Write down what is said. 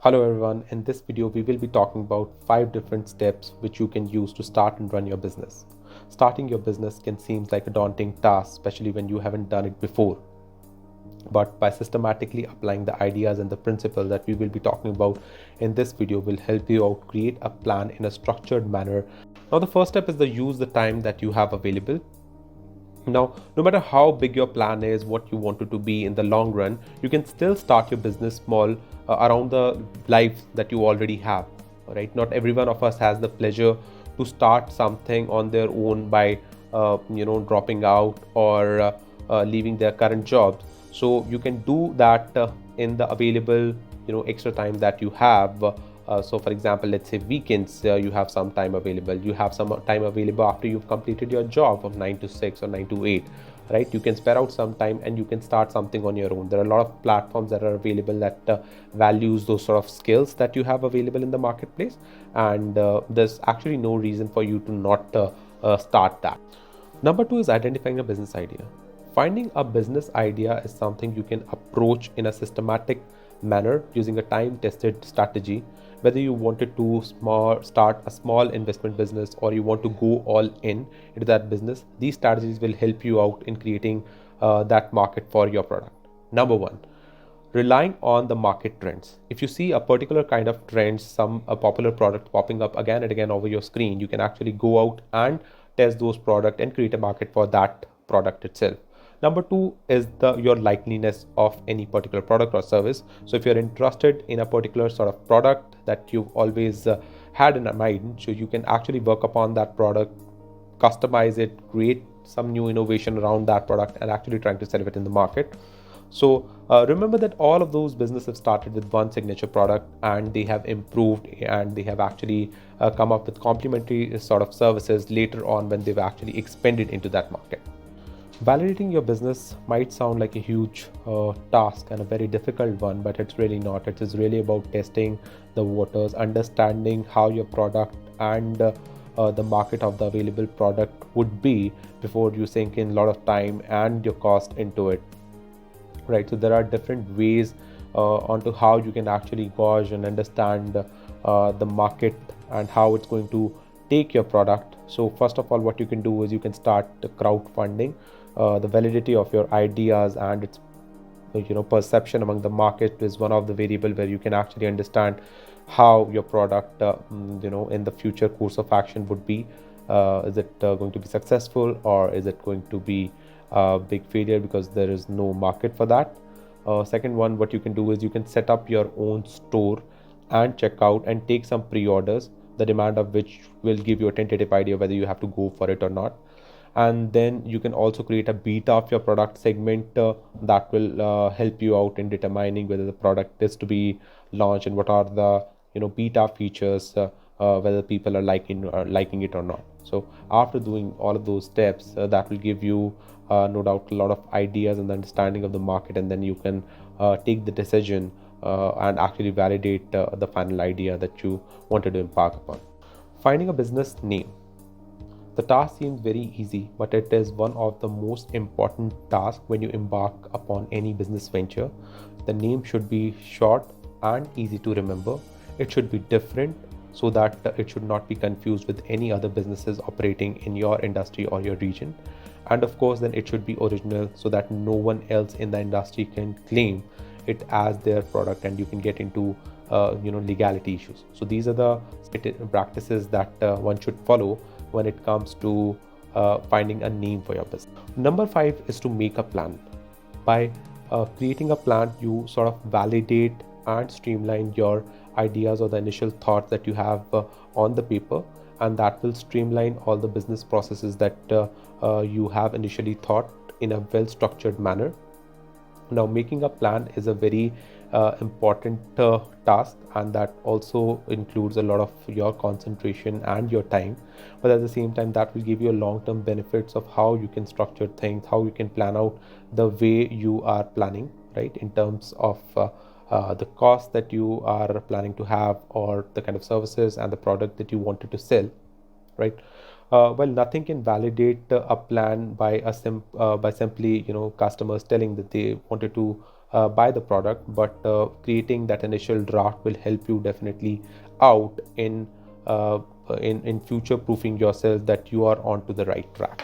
Hello everyone, in this video we will be talking about 5 different steps which you can use to start and run your business. Starting your business can seem like a daunting task, especially when you haven't done it before. But by systematically applying the ideas and the principles that we will be talking about in this video will help you out create a plan in a structured manner. Now the first step is to use the time that you have available. Now, no matter how big your plan is, what you want it to be in the long run, you can still start your business small around the life that you already have. Right? Not every one of us has the pleasure to start something on their own by, dropping out or leaving their current jobs. So you can do that in the available, extra time that you have. So for example, let's say weekends, you have some time available, you have some time available after you've completed your job of 9 to 6 or 9 to 8, right? You can spare out some time and you can start something on your own. There are a lot of platforms that are available that values those sort of skills that you have available in the marketplace, and there's actually no reason for you to not start that. Number two is identifying a business idea. Finding a business idea is something you can approach in a systematic manner using a time tested strategy. Whether you wanted to start a small investment business or you want to go all in into that business, these strategies will help you out in creating that market for your product. Number one, relying on the market trends. If you see a particular kind of trend, some a popular product popping up again and again over your screen, you can actually go out and test those product and create a market for that product itself. Number two is your likeliness of any particular product or service. So if you're interested in a particular sort of product that you've always had in mind, so you can actually work upon that product, customize it, create some new innovation around that product, and actually trying to sell it in the market. So remember that all of those businesses have started with one signature product and they have improved and they have actually come up with complementary sort of services later on when they've actually expanded into that market. Validating your business might sound like a huge task and a very difficult one, but it's really not. It is really about testing the waters, understanding how your product and the market of the available product would be before you sink in a lot of time and your cost into it. Right, so there are different ways onto how you can actually gauge and understand the market and how it's going to take your product. So first of all, what you can do is you can start crowdfunding. The validity of your ideas and its perception among the market is one of the variable where you can actually understand how your product in the future course of action would be. Is it going to be successful, or is it going to be a big failure because there is no market for that? Second one, what you can do is you can set up your own store and check out and take some pre-orders, the demand of which will give you a tentative idea whether you have to go for it or not. And then you can also create a beta of your product segment that will help you out in determining whether the product is to be launched and what are the beta features, whether people are liking it or not. So after doing all of those steps, that will give you no doubt a lot of ideas and the understanding of the market, and then you can take the decision and actually validate the final idea that you wanted to embark upon. Finding a business name. The task seems very easy, but it is one of the most important tasks when you embark upon any business venture. The name should be short and easy to remember. It should be different so that it should not be confused with any other businesses operating in your industry or your region. And of course, then it should be original so that no one else in the industry can claim it as their product and you can get into legality issues. So these are the practices that one should follow when it comes to finding a name for your business. Number 5 is to make a plan. By creating a plan, you sort of validate and streamline your ideas or the initial thoughts that you have on the paper, and that will streamline all the business processes that you have initially thought in a well structured manner. Now, making a plan is a very important task, and that also includes a lot of your concentration and your time. But at the same time, that will give you a long-term benefits of how you can structure things, how you can plan out the way you are planning, right? In terms of the cost that you are planning to have, or the kind of services and the product that you wanted to sell, right? Well, nothing can validate a plan by simply customers telling that they wanted to buy the product, but creating that initial draft will help you definitely out in future proofing yourself that you are onto the right track.